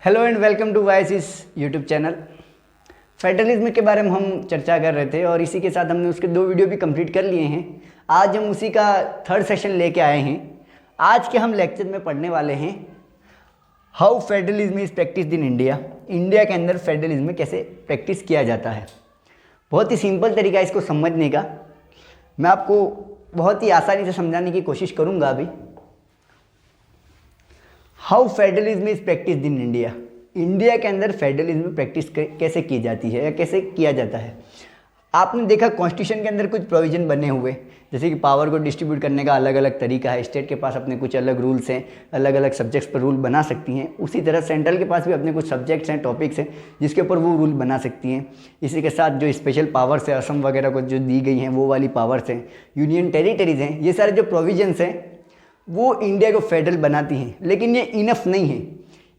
Hello and welcome to वाइसिस YouTube channel. Federalism के बारे में हम चर्चा कर रहे थे और इसी के साथ हमने उसके 2 वीडियो भी कंप्लीट कर लिए हैं। आज हम उसी का 3rd सेशन लेके आए हैं। आज के हम लेक्चर में पढ़ने वाले हैं how federalism is practised in India. India के अंदर फेडरलिज्म कैसे प्रैक्टिस किया जाता है। बहुत ही सिंपल तरीका है इसको समझने का। मैं आपको बहुत ही आसानी से समझाने की कोशिश करूँगा अभी। How federalism is practised in India. India के अंदर फेडरलिज्म प्रैक्टिस कैसे की जाती है या कैसे किया जाता है। आपने देखा कॉन्स्टिट्यूशन के अंदर कुछ प्रोविजन बने हुए, जैसे कि पावर को डिस्ट्रीब्यूट करने का अलग अलग तरीका है। स्टेट के पास अपने कुछ अलग रूल्स हैं, अलग अलग सब्जेक्ट्स पर रूल बना सकती हैं। उसी तरह सेंट्रल के पास भी अपने कुछ सब्जेक्ट्स हैं, टॉपिक्स हैं, जिसके ऊपर वो रूल बना सकती हैं। इसी के साथ जो स्पेशल पावर्स है असम वगैरह को जो दी गई हैं वो वाली पावर्स हैं, यूनियन टेरिटरीज हैं, ये सारे जो प्रोविजंस हैं वो इंडिया को फेडरल बनाती हैं। लेकिन ये इनफ नहीं है।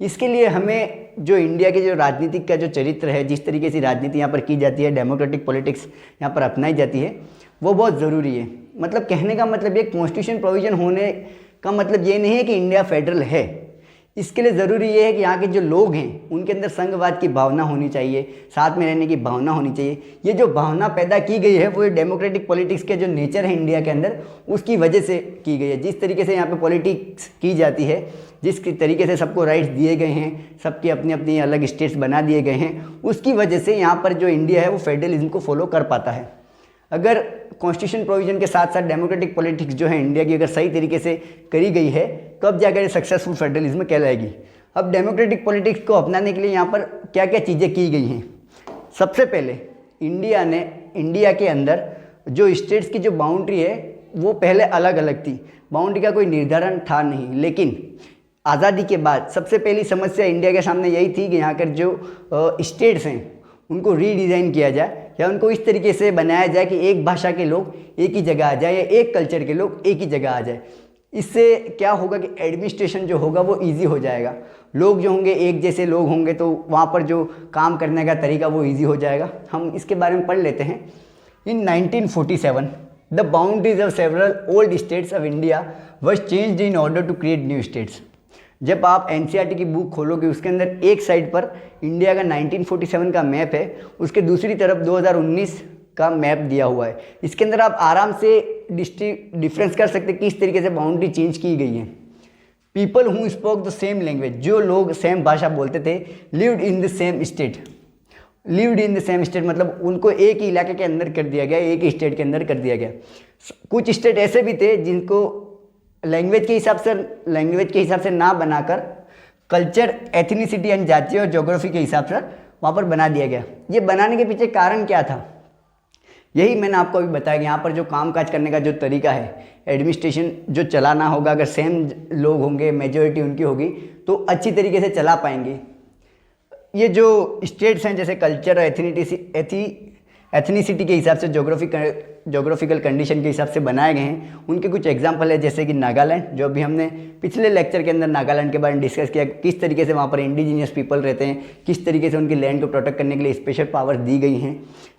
इसके लिए हमें जो इंडिया के जो राजनीतिक का जो चरित्र है, जिस तरीके से राजनीति यहाँ पर की जाती है, डेमोक्रेटिक पॉलिटिक्स यहाँ पर अपनाई जाती है, वो बहुत ज़रूरी है। मतलब कहने का मतलब ये कॉन्स्टिट्यूशन प्रोविज़न होने का मतलब ये नहीं है कि इंडिया फेडरल है। इसके लिए ज़रूरी ये है कि यहाँ के जो लोग हैं उनके अंदर संघवाद की भावना होनी चाहिए, साथ में रहने की भावना होनी चाहिए। ये जो भावना पैदा की गई है वो डेमोक्रेटिक पॉलिटिक्स के जो नेचर है इंडिया के अंदर, उसकी वजह से की गई है। जिस तरीके से यहाँ पे पॉलिटिक्स की जाती है, जिस तरीके से सबको राइट्स दिए गए हैं, सबकी अपनी अपनी अलग स्टेट्स बना दिए गए हैं, उसकी वजह से यहाँ पर जो इंडिया है वो फेडरलिज्म को फॉलो कर पाता है। अगर कॉन्स्टिट्यूशन प्रोविजन के साथ साथ डेमोक्रेटिक पॉलिटिक्स जो है इंडिया की अगर सही तरीके से करी गई है, तब जाकर सक्सेसफुल फेडरलिज्म कहलाएगी। अब डेमोक्रेटिक पॉलिटिक्स को अपनाने के लिए यहाँ पर क्या क्या चीज़ें की गई हैं। सबसे पहले इंडिया के अंदर जो स्टेट्स की जो बाउंड्री है वो पहले अलग अलग थी। बाउंड्री का कोई निर्धारण था नहीं। लेकिन आज़ादी के बाद सबसे पहली समस्या इंडिया के सामने यही थी कि यहाँ कर जो स्टेट्स हैं उनको रीडिज़ाइन किया जाए, या उनको इस तरीके से बनाया जाए कि एक भाषा के लोग एक ही जगह आ जाए या एक कल्चर के लोग एक ही जगह आ जाए। इससे क्या होगा कि एडमिनिस्ट्रेशन जो होगा वो इजी हो जाएगा। लोग जो होंगे एक जैसे लोग होंगे तो वहाँ पर जो काम करने का तरीका वो इजी हो जाएगा। हम इसके बारे में पढ़ लेते हैं। In 1947 the boundaries of several old states of India was changed in order to create new states. जब आप एनसीईआरटी की बुक खोलोगे उसके अंदर एक साइड पर इंडिया का 1947 का मैप है, उसके दूसरी तरफ 2019 का मैप दिया हुआ है। इसके अंदर आप आराम से डिफरेंस कर सकते किस तरीके से बाउंड्री चेंज की गई है। People who spoke the same language, जो लोग सेम भाषा बोलते थे, lived in the same state. Lived in the same state मतलब उनको एक ही इलाके के अंदर कर दिया गया, एक ही स्टेट के अंदर कर दिया गया। कुछ स्टेट ऐसे भी थे जिनको लैंग्वेज के हिसाब से ना बनाकर कल्चर, एथनिसिटी एंड जाति और ज्योग्राफी के हिसाब से वहाँ पर बना दिया गया। ये बनाने के पीछे कारण क्या था, यही मैंने आपको अभी बताया कि यहाँ पर जो कामकाज करने का जो तरीका है, एडमिनिस्ट्रेशन जो चलाना होगा, अगर सेम लोग होंगे, मेजोरिटी उनकी होगी तो अच्छी तरीके से चला पाएंगे। ये जो स्टेट्स हैं जैसे कल्चर और एथनिसिटी के हिसाब से, जोग्राफिकल कंडीशन के हिसाब से बनाए गए हैं। उनके कुछ एग्जांपल है जैसे कि नागालैंड, जो अभी हमने पिछले लेक्चर के अंदर नागालैंड के बारे में डिस्कस किया, किस तरीके से वहाँ पर इंडिजीनियस पीपल रहते हैं, किस तरीके से उनकी लैंड को प्रोटेक्ट करने के लिए स्पेशल पावर दी गई हैं।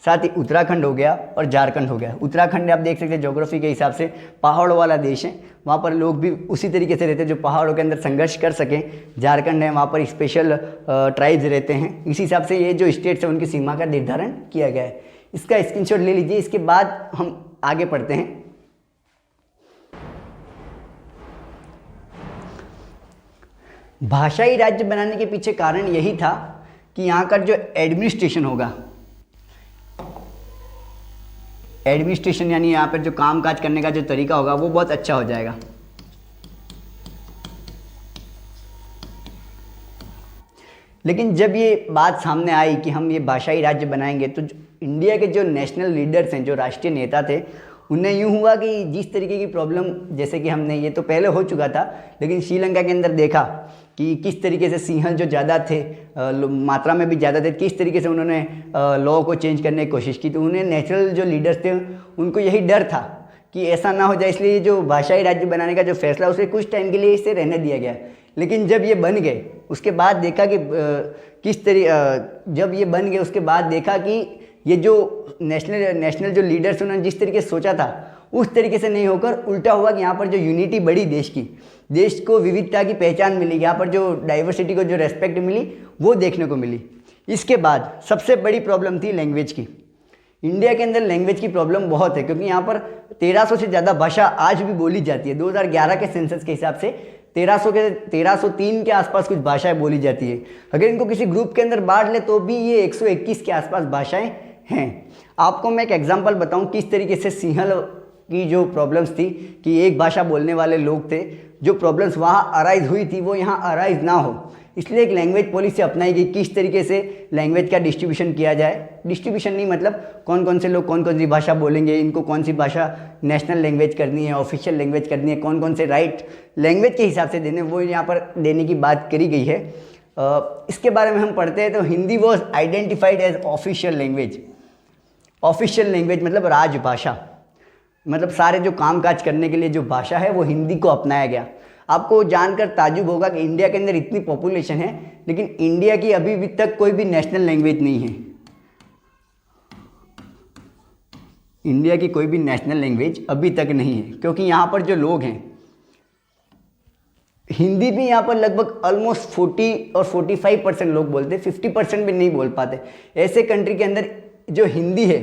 साथ ही उत्तराखंड हो गया और झारखंड हो गया। उत्तराखंड आप देख सकते हैं जोग्राफी के हिसाब से पहाड़ों वाला देश है, वहाँ पर लोग भी उसी तरीके से रहते हैं जो पहाड़ों के अंदर संघर्ष कर सकें। झारखंड है, वहाँ पर स्पेशल ट्राइब्स रहते हैं। इस हिसाब से ये जो स्टेट्स हैं उनकी सीमा का निर्धारण किया गया है। इसका स्क्रीनशॉट ले लीजिए। इसके बाद हम आगे पढ़ते हैं। भाषाई राज्य बनाने के पीछे कारण यही था कि यहाँ का जो एडमिनिस्ट्रेशन होगा, एडमिनिस्ट्रेशन यानी यहाँ पर जो कामकाज करने का जो तरीका होगा वो बहुत अच्छा हो जाएगा। लेकिन जब ये बात सामने आई कि हम ये भाषाई राज्य बनाएंगे, तो इंडिया के जो नेशनल लीडर्स हैं, जो राष्ट्रीय नेता थे, उन्हें यूँ हुआ कि जिस तरीके की प्रॉब्लम, जैसे कि हमने ये तो पहले हो चुका था, लेकिन श्रीलंका के अंदर देखा कि किस तरीके से सिंहल जो ज़्यादा थे, मात्रा में भी ज़्यादा थे, किस तरीके से उन्होंने लॉ को चेंज करने की कोशिश की। तो उन्हें नेचुरल जो लीडर्स थे उनको यही डर था कि ऐसा ना हो जाए, इसलिए जो भाषाई राज्य बनाने का जो फैसला उसे कुछ टाइम के लिए इसे रहने दिया गया। लेकिन जब ये बन गए उसके बाद देखा कि जब ये बन गए उसके बाद देखा कि ये जो नेशनल जो लीडर्स उन्होंने जिस तरीके से सोचा था उस तरीके से नहीं होकर उल्टा हुआ कि यहाँ पर जो यूनिटी बढ़ी देश की, देश को विविधता की पहचान मिली, यहाँ पर जो डाइवर्सिटी को जो रेस्पेक्ट मिली वो देखने को मिली। इसके बाद सबसे बड़ी प्रॉब्लम थी लैंग्वेज की। इंडिया के अंदर लैंग्वेज की प्रॉब्लम बहुत है, क्योंकि यहाँ पर 1300 से ज़्यादा भाषा आज भी बोली जाती है। 2011 के सेंसस के हिसाब से 1303 के आसपास कुछ भाषाएं बोली जाती है। अगर इनको किसी ग्रुप के अंदर बांट ले तो भी ये 121 के आसपास भाषाएं हैं। आपको मैं एक एग्जांपल बताऊं किस तरीके से सिंहल की जो प्रॉब्लम्स थी कि एक भाषा बोलने वाले लोग थे, जो प्रॉब्लम्स वहाँ अराइज हुई थी वो यहाँ अराइज ना हो, इसलिए एक लैंग्वेज पॉलिसी अपनाई गई। किस तरीके से लैंग्वेज का डिस्ट्रीब्यूशन किया जाए, डिस्ट्रीब्यूशन नहीं मतलब कौन कौन से लोग कौन कौन सी भाषा बोलेंगे, इनको कौन सी भाषा नेशनल लैंग्वेज करनी है, ऑफिशियल लैंग्वेज करनी है, कौन कौन से राइट लैंग्वेज के हिसाब से देने, वो यहाँ पर देने की बात करी गई है। इसके बारे में हम पढ़ते हैं तो Hindi was identified as official language. Official language मतलब राजभाषा, मतलब सारे जो कामकाज करने के लिए जो भाषा है वो हिंदी को अपनाया गया। आपको जानकर ताज्जुब होगा कि इंडिया के अंदर इतनी पॉपुलेशन है लेकिन इंडिया की अभी भी तक कोई भी नेशनल लैंग्वेज नहीं है। इंडिया की कोई भी नेशनल लैंग्वेज अभी तक नहीं है, क्योंकि यहाँ पर जो लोग हैं हिंदी भी यहाँ पर लगभग ऑलमोस्ट 40 और 45% लोग बोलते हैं, 50% भी नहीं बोल पाते। ऐसे कंट्री के अंदर जो हिंदी है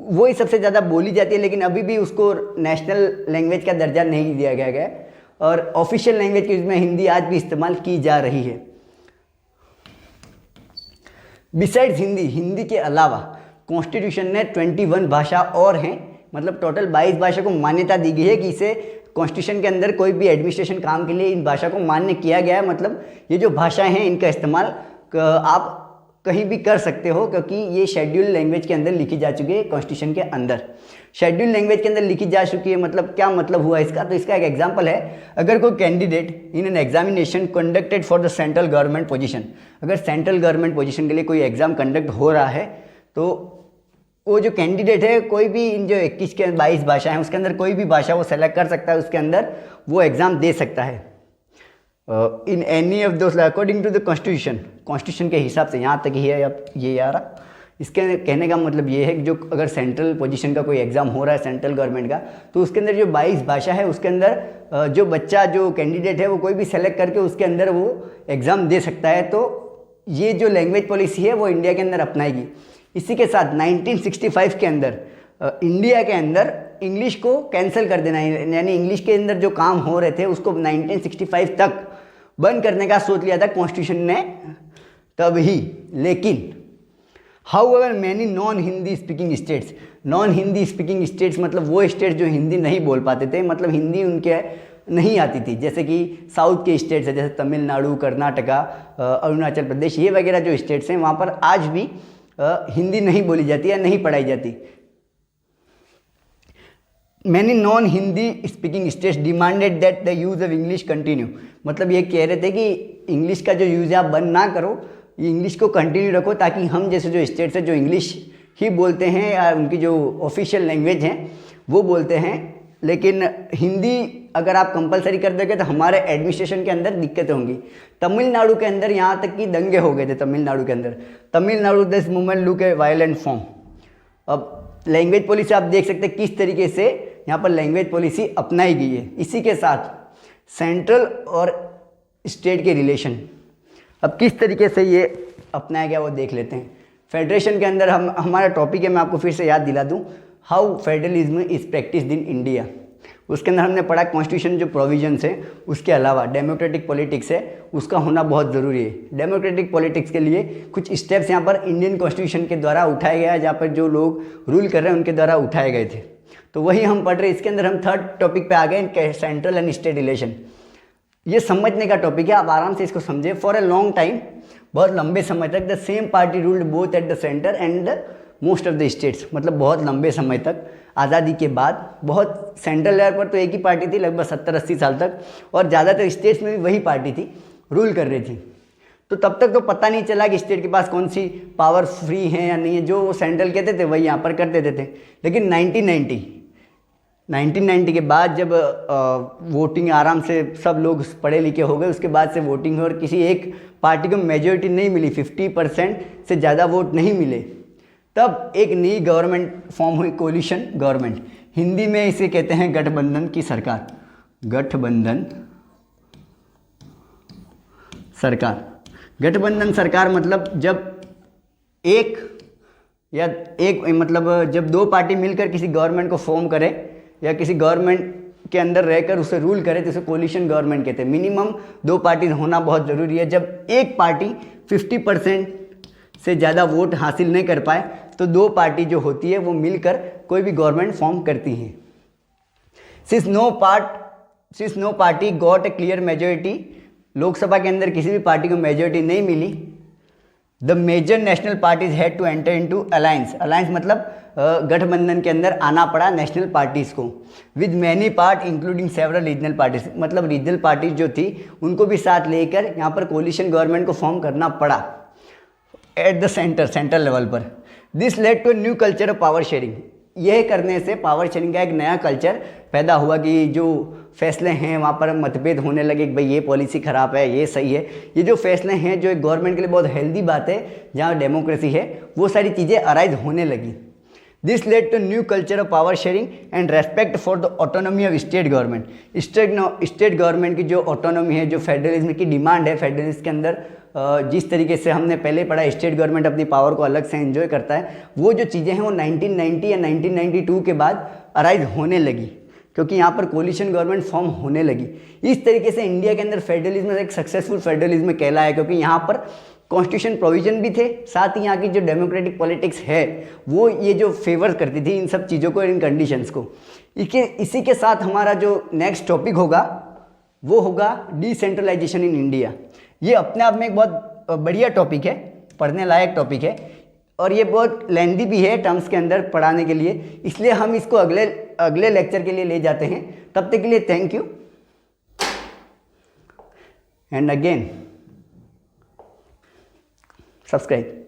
वही सबसे ज़्यादा बोली जाती है, लेकिन अभी भी उसको नेशनल लैंग्वेज का दर्जा नहीं दिया गया है और ऑफिशियल लैंग्वेज के रूप में हिंदी आज भी इस्तेमाल की जा रही है। बिसाइड्स हिंदी, हिंदी के अलावा कॉन्स्टिट्यूशन ने 21 भाषा और हैं, मतलब टोटल 22 भाषा को मान्यता दी गई है कि इसे कॉन्स्टिट्यूशन के अंदर कोई भी एडमिनिस्ट्रेशन काम के लिए इन भाषा को मान्य किया गया है। मतलब ये जो भाषाएं हैं इनका इस्तेमाल आप कहीं भी कर सकते हो, क्योंकि ये शेड्यूल लैंग्वेज के अंदर लिखी जा चुकी है। कॉन्स्टिट्यूशन के अंदर शेड्यूल लैंग्वेज के अंदर लिखी जा चुकी है। मतलब क्या मतलब हुआ इसका, तो इसका एक एग्जांपल है, अगर कोई candidate in an examination conducted for the central government position, अगर सेंट्रल गवर्नमेंट पोजीशन के लिए कोई एग्जाम कंडक्ट हो रहा है तो वो जो कैंडिडेट है कोई भी इन जो 21 के 22 भाषा हैं उसके अंदर कोई भी भाषा वो सेलेक्ट कर सकता है, उसके अंदर वो एग्ज़ाम दे सकता है। In any of those according to the constitution, constitution के हिसाब से, यहाँ तक ही है अब ये आ रहा। इसके कहने का मतलब ये है कि जो अगर सेंट्रल पोजीशन का कोई एग्ज़ाम हो रहा है सेंट्रल गवर्नमेंट का, तो उसके अंदर जो 22 भाषा है उसके अंदर जो बच्चा जो कैंडिडेट है वो कोई भी सेलेक्ट करके उसके अंदर वो एग्ज़ाम दे सकता है। तो ये जो लैंग्वेज पॉलिसी है वो इंडिया के अंदर अपनाएगी। इसी के साथ 1965 के अंदर इंडिया के अंदर इंग्लिश को कैंसिल कर देना है, यानी इंग्लिश के अंदर जो काम हो रहे थे उसको 1965 तक बंद करने का सोच लिया था कॉन्स्टिट्यूशन ने तब ही। लेकिन however many non Hindi speaking states, non Hindi speaking states मतलब वो स्टेट्स जो हिंदी नहीं बोल पाते थे, मतलब हिंदी उनके नहीं आती थी, जैसे कि साउथ के स्टेट्स है जैसे तमिलनाडु, कर्नाटका, अरुणाचल प्रदेश, ये वगैरह जो स्टेट्स हैं वहाँ पर आज भी हिंदी नहीं बोली जाती या नहीं पढ़ाई जाती। Many non Hindi speaking states demanded that the use of English continue, मतलब ये कह रहे थे कि इंग्लिश का जो यूज़ आप बंद ना करो, ये इंग्लिश को कंटिन्यू रखो, ताकि हम जैसे जो स्टेट्स हैं जो इंग्लिश ही बोलते हैं या उनकी जो ऑफिशियल लैंग्वेज हैं वो बोलते हैं, लेकिन हिंदी अगर आप कंपलसरी कर दोगे तो हमारे एडमिनिस्ट्रेशन के अंदर दिक्कतें होंगी। तमिलनाडु के अंदर यहाँ तक कि दंगे हो गए थे तमिलनाडु के अंदर। Tamil Nadu this movement look A violent form. अब लैंग्वेज पॉलिसी आप देख सकते हैं किस तरीके से यहाँ पर लैंग्वेज पॉलिसी अपनाई गई है। इसी के साथ सेंट्रल और स्टेट के रिलेशन अब किस तरीके से ये अपनाया गया वो देख लेते हैं। फेडरेशन के अंदर हमारा टॉपिक है, मैं आपको फिर से याद दिला दूं, how federalism is practised in India. उसके अंदर हमने पढ़ा कॉन्स्टिट्यूशन जो प्रोविजंस है, उसके अलावा डेमोक्रेटिक पॉलिटिक्स है, उसका होना बहुत ज़रूरी है। डेमोक्रेटिक पॉलिटिक्स के लिए कुछ स्टेप्स यहाँ पर इंडियन कॉन्स्टिट्यूशन के द्वारा उठाया गया है, जहाँ पर जो लोग रूल कर रहे हैं उनके द्वारा उठाए गए थे, तो वही हम पढ़ रहे हैं। इसके अंदर हम थर्ड टॉपिक पे आ गए, सेंट्रल एंड स्टेट रिलेशन। ये समझने का टॉपिक है, आप आराम से इसको समझे। फॉर ए लॉन्ग टाइम, बहुत लंबे समय तक, the same party ruled both at the centre and most of the states, मतलब बहुत लंबे समय तक आज़ादी के बाद बहुत सेंट्रल लेवल पर तो एक ही पार्टी थी लगभग 70-80 साल तक, और ज़्यादातर स्टेट्स में भी वही पार्टी थी रूल कर रही थी। तो तब तक तो पता नहीं चला कि स्टेट के पास कौन सी पावर फ्री है या नहीं है, जो वो सेंट्रल कहते थे वही यहाँ पर कर देते थे। लेकिन 1990 के बाद जब वोटिंग आराम से सब लोग पढ़े लिखे हो गए, उसके बाद से वोटिंग और किसी एक पार्टी को मेजॉरिटी नहीं मिली, 50% से ज़्यादा वोट नहीं मिले, तब एक नई गवर्नमेंट फॉर्म हुई, कोलिशन गवर्नमेंट। हिंदी में इसे कहते हैं गठबंधन की सरकार, गठबंधन सरकार। गठबंधन सरकार मतलब जब दो पार्टी मिलकर किसी गवर्नमेंट को फॉर्म करे या किसी गवर्नमेंट के अंदर रहकर उसे रूल करे तो उसे कोलिशन गवर्नमेंट कहते हैं। मिनिमम दो पार्टी होना बहुत ज़रूरी है। जब एक पार्टी 50% से ज़्यादा वोट हासिल नहीं कर पाए तो दो पार्टी जो होती है वो मिलकर कोई भी गवर्नमेंट फॉर्म करती हैं। Since no party got a clear majority, Lok Sabha के अंदर किसी भी पार्टी को मेजोरिटी नहीं मिली, the major national parties had to enter into alliance. Alliance मतलब गठबंधन के अंदर आना पड़ा नेशनल पार्टीज़ को, with many part including several regional parties, मतलब रीजनल पार्टीज जो थी उनको भी साथ लेकर यहाँ पर कोलिशन गवर्नमेंट को फॉर्म करना पड़ा एट द सेंट्रल लेवल पर। This led to new culture of power sharing. यह करने से पावर शेयरिंग का एक नया कल्चर पैदा हुआ कि जो फैसले हैं वहाँ पर मतभेद होने लगे कि भाई ये पॉलिसी ख़राब है, ये सही है। ये जो फैसले हैं जो एक गवर्नमेंट के लिए बहुत हेल्दी बात है, जहाँ डेमोक्रेसी है, वो सारी चीज़ें अराइज होने लगी। This led to new culture of power sharing and respect for the autonomy of state government. State government की जो ऑटोनॉमी है, जो फेडरलिज्म की डिमांड है, फेडरलिज्म के अंदर जिस तरीके से हमने पहले पढ़ा स्टेट गवर्नमेंट अपनी पावर को अलग से एंजॉय करता है, वो जो चीज़ें हैं वो 1990 या 1992 के बाद अराइज होने लगी, क्योंकि यहाँ पर कोलिशन गवर्नमेंट फॉर्म होने लगी। इस तरीके से इंडिया के अंदर फेडरलिज्म एक सक्सेसफुल फेडरलिज्म कहलाया, क्योंकि यहाँ पर कॉन्स्टिट्यूशन प्रोविजन भी थे, साथ ही यहाँ की जो डेमोक्रेटिक पॉलिटिक्स है वो ये जो फेवर करती थी इन सब चीज़ों को, इन कंडीशंस को। इसी के साथ हमारा जो नेक्स्ट टॉपिक होगा वो होगा डिसेंट्रलाइजेशन इन इंडिया। ये अपने आप में एक बहुत बढ़िया टॉपिक है, पढ़ने लायक टॉपिक है, और ये बहुत लेंदी भी है टर्म्स के अंदर पढ़ाने के लिए, इसलिए हम इसको अगले लेक्चर के लिए ले जाते हैं। तब तक के लिए thank you and again subscribe.